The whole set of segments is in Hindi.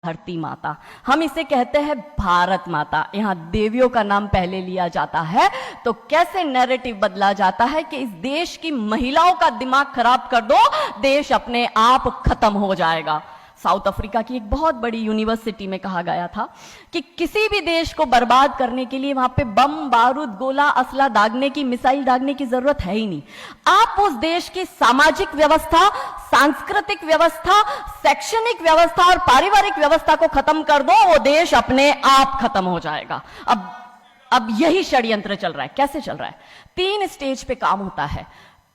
धरती माता, हम इसे कहते हैं भारत माता। यहाँ देवियों का नाम पहले लिया जाता है तो कैसे नैरेटिव बदला जाता है कि इस देश की महिलाओं का दिमाग खराब कर दो, देश अपने आप खत्म हो जाएगा। साउथ अफ्रीका की एक बहुत बड़ी यूनिवर्सिटी में कहा गया था कि किसी भी देश को बर्बाद करने के लिए वहां पे बम, बारूद, गोला, असला दागने की, मिसाइल दागने की जरूरत है ही नहीं। आप उस देश की सामाजिक व्यवस्था, सांस्कृतिक व्यवस्था, शैक्षणिक व्यवस्था और पारिवारिक व्यवस्था को खत्म कर दो, वो देश अपने आप खत्म हो जाएगा। अब यही षड्यंत्र चल रहा है। कैसे चल रहा है? 3 स्टेज पे काम होता है।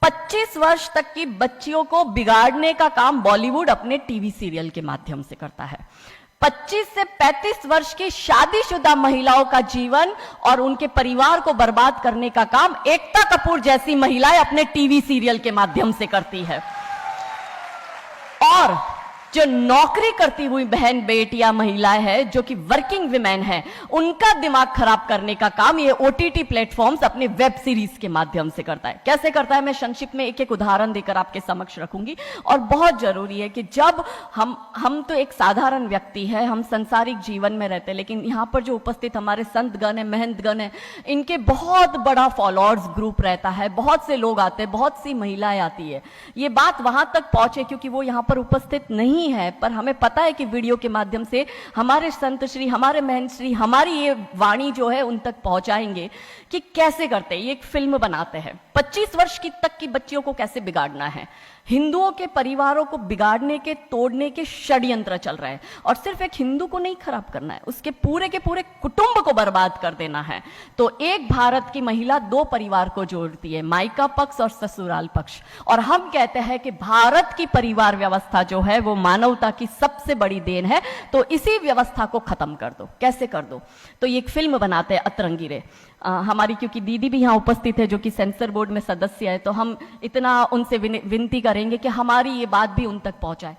25 वर्ष तक की बच्चियों को बिगाड़ने का काम बॉलीवुड अपने टीवी सीरियल के माध्यम से करता है। 25 से 35 वर्ष की शादीशुदा महिलाओं का जीवन और उनके परिवार को बर्बाद करने का काम एकता कपूर जैसी महिलाएं अपने टीवी सीरियल के माध्यम से करती है। और जो नौकरी करती हुई बहन बेटियां महिलाएं हैं, जो कि वर्किंग विमेन हैं, उनका दिमाग खराब करने का काम ये ओटीटी प्लेटफॉर्म्स अपने वेब सीरीज के माध्यम से करता है। कैसे करता है, मैं संक्षिप्त में एक एक उदाहरण देकर आपके समक्ष रखूंगी। और बहुत जरूरी है कि जब हम तो एक साधारण व्यक्ति है, हम संसारिक जीवन में रहते हैं, लेकिन यहां पर जो उपस्थित हमारे संतगण है, महंतगण है, इनके बहुत बड़ा फॉलोअर्स ग्रुप रहता है, बहुत से लोग आते हैं, बहुत सी महिलाएं आती है। ये बात वहां तक पहुंचे क्योंकि वो यहां पर उपस्थित नहीं है, पर हमें पता है कि वीडियो के माध्यम से हमारे संत श्री, हमारे महंत श्री हमारी ये वाणी जो है उन तक पहुंचाएंगे कि कैसे करते हैं। ये एक फिल्म बनाते हैं, 25 वर्ष तक की बच्चियों को कैसे बिगाड़ना है। हिंदुओं के परिवारों को बिगाड़ने के, तोड़ने के षड्यंत्र चल रहे हैं। और सिर्फ एक हिंदू को नहीं खराब करना है, उसके पूरे के पूरे कुटुंब को बर्बाद कर देना है। तो एक भारत की महिला 2 परिवार को जोड़ती है, मायका पक्ष और ससुराल पक्ष। और हम कहते हैं कि भारत की परिवार व्यवस्था जो है वो मानवता की सबसे बड़ी देन है। तो इसी व्यवस्था को खत्म कर दो। कैसे कर दो? तो ये एक फिल्म बनाते हैं, अतरंगी रे। हमारी क्योंकि दीदी भी यहाँ उपस्थित है जो कि सेंसर बोर्ड में सदस्य है, तो हम इतना उनसे विनती करेंगे कि हमारी ये बात भी उन तक पहुंचाए।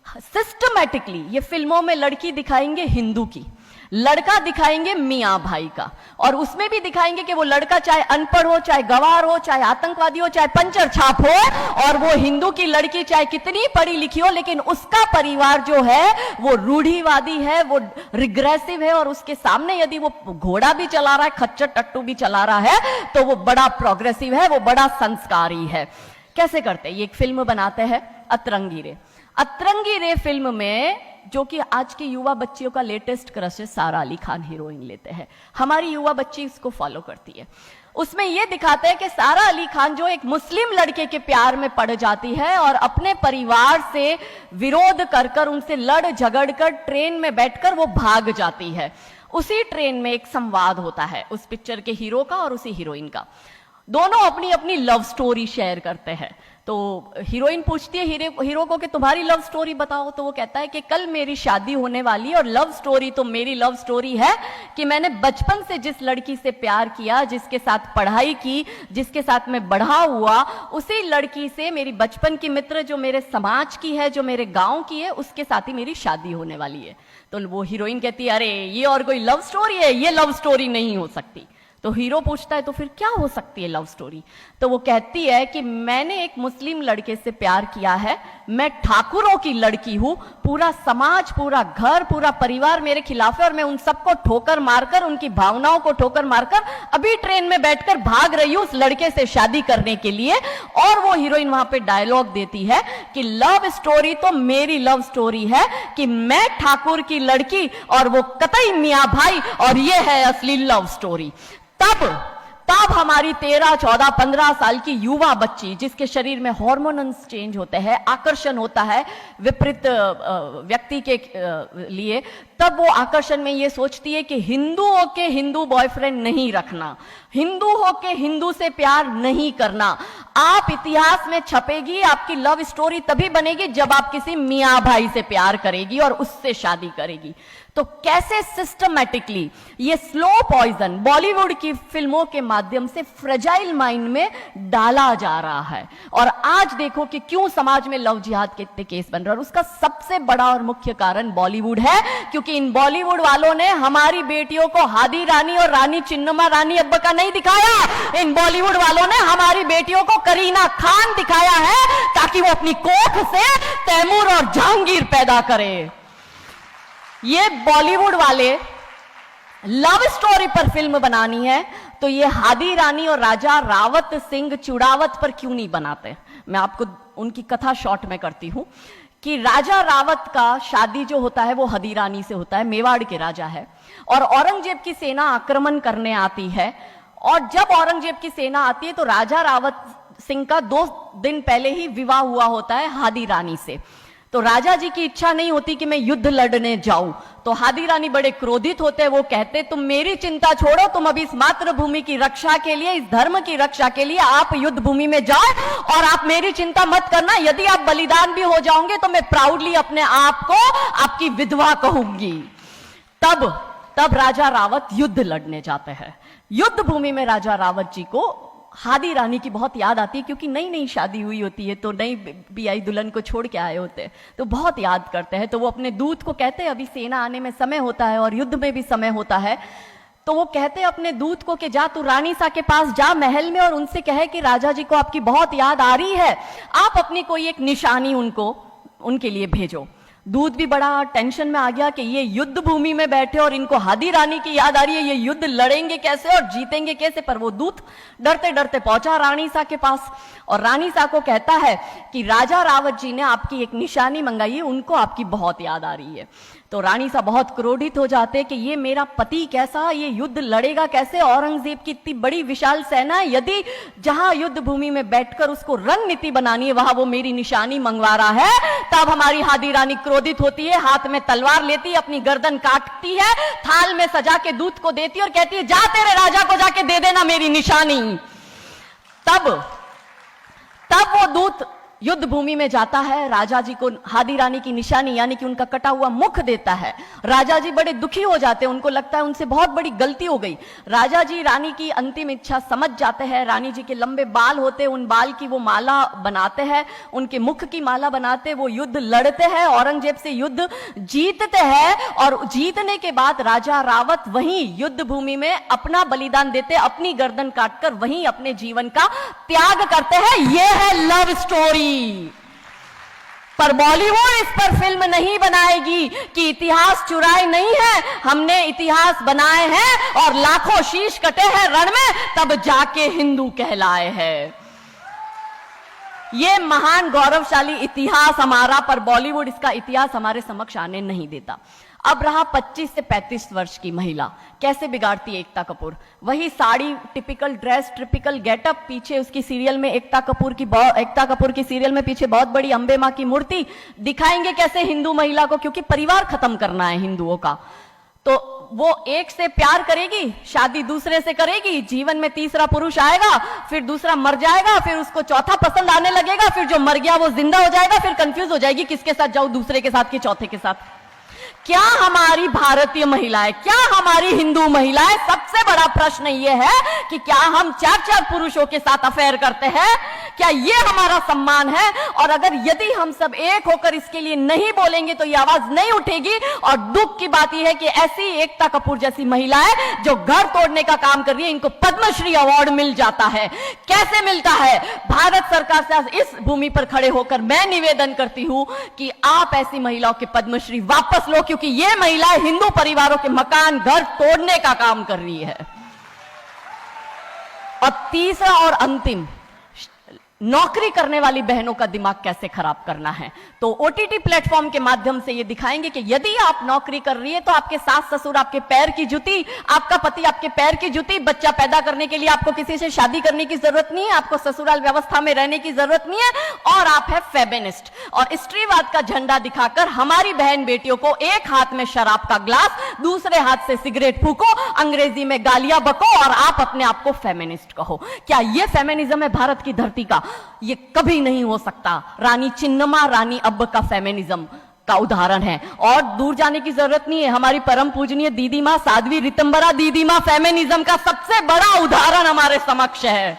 सिस्टमैटिकली ये फिल्मों में लड़की दिखाएंगे हिंदू की, लड़का दिखाएंगे मियां भाई का, और उसमें भी दिखाएंगे कि वो लड़का चाहे अनपढ़ हो, चाहे गवार हो, चाहे आतंकवादी हो, चाहे पंचर छाप हो, और वो हिंदू की लड़की चाहे कितनी पढ़ी लिखी हो, लेकिन उसका परिवार जो है वो रूढ़िवादी है, वो रिग्रेसिव है, और उसके सामने यदि वो घोड़ा भी चला रहा है, खच्चर टट्टू भी चला रहा है, तो वो बड़ा प्रोग्रेसिव है, वो बड़ा संस्कारी है। कैसे करते हैं? ये एक फिल्म बनाते हैं, अतरंगी रे। अतरंगी रे फिल्म में जो कि आज की युवा बच्चियों का लेटेस्ट क्रश है, सारा अली खान हीरोइन लेते हैं। हमारी युवा बच्ची इसको फॉलो करती है। उसमें यह दिखाते हैं कि सारा अली खान जो एक मुस्लिम लड़के के प्यार में पड़ जाती है और अपने परिवार से विरोध कर कर, उनसे लड़ झगड़ कर ट्रेन में बैठकर वो भाग जाती है। उसी ट्रेन में एक संवाद होता है उस पिक्चर के हीरो का और उसी हीरोइन का। दोनों अपनी अपनी लव स्टोरी शेयर करते हैं। तो हीरोइन पूछती है हीरो को कि तुम्हारी लव स्टोरी बताओ। तो वो कहता है कि कल मेरी शादी होने वाली और लव स्टोरी तो मेरी लव स्टोरी है कि मैंने बचपन से जिस लड़की से प्यार किया, जिसके साथ पढ़ाई की, जिसके साथ मैं बढ़ा हुआ, उसी लड़की से, मेरी बचपन की मित्र जो मेरे समाज की है, जो मेरे गांव की है, उसके साथ ही मेरी शादी होने वाली है। तो वो हीरोइन कहती है अरे ये और कोई लव स्टोरी है? ये लव स्टोरी नहीं हो सकती। तो हीरो पूछता है तो फिर क्या हो सकती है लव स्टोरी? तो वो कहती है कि मैंने एक मुस्लिम लड़के से प्यार किया है, मैं ठाकुरों की लड़की हूं, पूरा समाज, पूरा घर, पूरा परिवार मेरे खिलाफ है, और मैं उन सबको ठोकर मारकर, उनकी भावनाओं को ठोकर मारकर अभी ट्रेन में बैठकर भाग रही हूं उस लड़के से शादी करने के लिए। और वो हीरोइन वहां पे डायलॉग देती है कि लव स्टोरी तो मेरी लव स्टोरी है कि मैं ठाकुर की लड़की और वो कतई मियां भाई, और ये है असली लव स्टोरी। तब हमारी 13, 14, 15 साल की युवा बच्ची, जिसके शरीर में हार्मोन्स चेंज होते हैं, आकर्षण होता है विपरीत व्यक्ति के लिए, तब वो आकर्षण में ये सोचती है कि हिंदू होके हिंदू बॉयफ्रेंड नहीं रखना, हिंदू होके हिंदू से प्यार नहीं करना। आप इतिहास में छपेगी, आपकी लव स्टोरी तभी बनेगी जब आप किसी मियां भाई से प्यार करेगी और उससे शादी करेगी। तो कैसे सिस्टमैटिकली ये स्लो पॉइजन बॉलीवुड की फिल्मों के माध्यम से फ्रेजाइल माइंड में डाला जा रहा है। और आज देखो कि क्यों समाज में लव जिहाद के इतने केस बन रहे हैं, और उसका सबसे बड़ा और मुख्य कारण बॉलीवुड है, क्योंकि इन बॉलीवुड वालों ने हमारी बेटियों को हादी रानी और रानी चिन्नमा रानी अब्बा का नहीं दिखाया। इन बॉलीवुड वालों ने हमारी बेटियों को करीना खान दिखाया है ताकि वो अपनी कोख से तैमूर और जहांगीर पैदा करे। ये बॉलीवुड वाले लव स्टोरी पर फिल्म बनानी है तो ये हादी रानी और राजा रावत सिंह चुड़ावत पर क्यों नहीं बनाते? मैं आपको उनकी कथा शॉर्ट में करती हूं कि राजा रावत का शादी जो होता है वो हदी रानी से होता है, मेवाड़ के राजा है, और औरंगजेब की सेना आक्रमण करने आती है। और जब औरंगजेब की सेना आती है तो राजा रावत सिंह का 2 दिन पहले ही विवाह हुआ होता है हादी रानी से। तो राजा जी की इच्छा नहीं होती कि मैं युद्ध लड़ने जाऊं, तो हादी रानी बड़े क्रोधित होते हैं। वो कहते तुम मेरी चिंता छोड़ो, तुम अभी इस मातृभूमि की रक्षा के लिए, इस धर्म की रक्षा के लिए आप युद्ध भूमि में जाओ और आप मेरी चिंता मत करना। यदि आप बलिदान भी हो जाओगे तो मैं प्राउडली अपने आप को आपकी विधवा कहूंगी। तब राजा रावत युद्ध लड़ने जाते हैं। युद्ध भूमि में राजा रावत जी को हादी रानी की बहुत याद आती है, क्योंकि नई नई शादी हुई होती है तो नई बियाई दुल्हन को छोड़ के आए होते हैं, तो बहुत याद करते हैं। तो वो अपने दूत को कहते हैं अभी सेना आने में समय होता है और युद्ध में भी समय होता है, तो वो कहते हैं अपने दूत को कि जा तू रानी सा के पास जा महल में और उनसे कहे कि राजा जी को आपकी बहुत याद आ रही है, आप अपनी कोई एक निशानी उनके लिए भेजो। दूत भी बड़ा टेंशन में आ गया कि ये युद्ध भूमि में बैठे और इनको हादी रानी की याद आ रही है, ये युद्ध लड़ेंगे कैसे और जीतेंगे कैसे। पर वो दूत डरते डरते पहुंचा रानी सा के पास और रानी सा को कहता है कि राजा रावत जी ने आपकी एक निशानी मंगाई है, उनको आपकी बहुत याद आ रही है। तो रानी सा बहुत क्रोधित हो जाते कि ये मेरा पति कैसा, ये युद्ध लड़ेगा कैसे, औरंगजेब की इतनी बड़ी विशाल सेना है, यदि जहां युद्ध भूमि में बैठकर उसको रणनीति बनानी है वहां वो मेरी निशानी मंगवा रहा है। तब हमारी हादी रानी क्रोधित होती है, हाथ में तलवार लेती है, अपनी गर्दन काटती है, थाल में सजा के दूत को देती है और कहती है जा तेरे राजा को जाके दे देना मेरी निशानी। तब वो दूत युद्ध भूमि में जाता है, राजा जी को हादी रानी की निशानी यानी कि उनका कटा हुआ मुख देता है। राजा जी बड़े दुखी हो जाते हैं, उनको लगता है उनसे बहुत बड़ी गलती हो गई। राजा जी रानी की अंतिम इच्छा समझ जाते हैं। रानी जी के लंबे बाल होते हैं, उन बाल की वो माला बनाते हैं, उनके मुख की माला बनाते, वो युद्ध लड़ते हैं, औरंगजेब से युद्ध जीतते हैं। और जीतने के बाद राजा रावत वहीं युद्ध भूमि में अपना बलिदान देते, अपनी गर्दन काटकर वहीं अपने जीवन का त्याग करते हैं। यह है लव स्टोरी। पर बॉलीवुड इस पर फिल्म नहीं बनाएगी कि इतिहास चुराए नहीं है, हमने इतिहास बनाए हैं और लाखों शीश कटे हैं रण में, तब जाके हिंदू कहलाए हैं। ये महान गौरवशाली इतिहास हमारा, पर बॉलीवुड इसका इतिहास हमारे समक्ष आने नहीं देता। अब रहा 25 से 35 वर्ष की महिला, कैसे बिगाड़ती है एकता कपूर। वही sari, typical dress, typical getup, पीछे उसकी सीरियल में एकता कपूर की सीरियल में पीछे बहुत बड़ी अंबे मां की मूर्ति। दिखाएंगे कैसे हिंदू महिला को, क्योंकि परिवार खत्म करना है हिंदुओं का। तो वो एक से प्यार करेगी, शादी दूसरे से करेगी, जीवन में तीसरा पुरुष आएगा, फिर दूसरा मर जाएगा, फिर उसको चौथा पसंद आने लगेगा, फिर जो मर गया वो जिंदा हो जाएगा, फिर कंफ्यूज हो जाएगी किसके साथ जाऊं, दूसरे के साथ कि चौथे के साथ। क्या हमारी भारतीय महिलाएं, क्या हमारी हिंदू महिलाएं, सबसे बड़ा प्रश्न यह है कि क्या हम 4-4 पुरुषों के साथ अफेयर करते हैं? क्या यह हमारा सम्मान है? और अगर यदि हम सब एक होकर इसके लिए नहीं बोलेंगे तो यह आवाज नहीं उठेगी। और दुख की बात यह है कि ऐसी एकता कपूर जैसी महिलाएं जो घर तोड़ने का काम कर रही है, इनको पद्मश्री अवार्ड मिल जाता है। कैसे मिलता है? भारत सरकार से इस भूमि पर खड़े होकर मैं निवेदन करती हूं कि आप ऐसी महिलाओं के पद्मश्री वापस लो, क्योंकि ये महिलाएं हिंदू परिवारों के मकान, घर तोड़ने का काम कर रही है। और तीसरा और अंतिम, नौकरी करने वाली बहनों का दिमाग कैसे खराब करना है। तो ओटीटी प्लेटफॉर्म के माध्यम से ये दिखाएंगे कि यदि आप नौकरी कर रही है तो आपके सास ससुर आपके पैर की जूती, आपका पति आपके पैर की जूती। बच्चा पैदा करने के लिए आपको किसी से शादी करने की जरूरत नहीं है, आपको ससुराल व्यवस्था में रहने की जरूरत नहीं है, और आप है फेमिनिस्ट। और स्त्रीवाद का झंडा दिखाकर हमारी बहन बेटियों को एक हाथ में शराब का ग्लास, दूसरे हाथ से सिगरेट फूको, अंग्रेजी में गालियां बको और आप अपने आप को फेमिनिस्ट कहो। क्या यह फेमिनिज्म है भारत की धरती का? ये कभी नहीं हो सकता। रानी चिन्नमा, रानी अब्ब का फेमिनिज्म का उदाहरण है। और दूर जाने की जरूरत नहीं है, हमारी परम पूजनीय दीदी मां साध्वी रितंबरा दीदी मां फेमिनिज्म का सबसे बड़ा उदाहरण हमारे समक्ष है।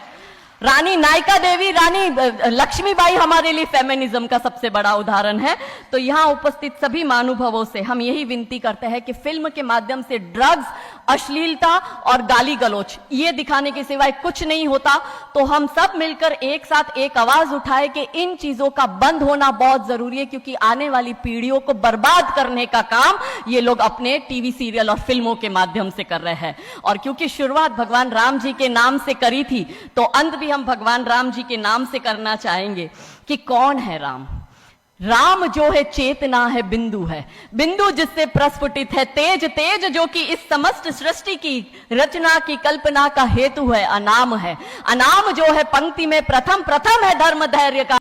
रानी नायका देवी, रानी लक्ष्मीबाई हमारे लिए फेमिनिज्म का सबसे बड़ा उदाहरण है। तो यहां उपस्थित सभी महानुभावों से हम यही विनती करते हैं कि फिल्म के माध्यम से ड्रग्स, अश्लीलता और गाली गलौच ये दिखाने के सिवाय कुछ नहीं होता। तो हम सब मिलकर एक साथ एक आवाज उठाए कि इन चीजों का बंद होना बहुत जरूरी है, क्योंकि आने वाली पीढ़ियों को बर्बाद करने का काम ये लोग अपने टीवी सीरियल और फिल्मों के माध्यम से कर रहे हैं। और क्योंकि शुरुआत भगवान राम जी के नाम से करी थी, तो अंत भी हम भगवान राम जी के नाम से करना चाहेंगे कि कौन है राम। राम जो है चेतना है, बिंदु है, बिंदु जिससे प्रस्फुटित है तेज, तेज जो कि इस समस्त सृष्टि की रचना की कल्पना का हेतु है, अनाम है, अनाम जो है पंक्ति में प्रथम, प्रथम है धर्म धैर्य का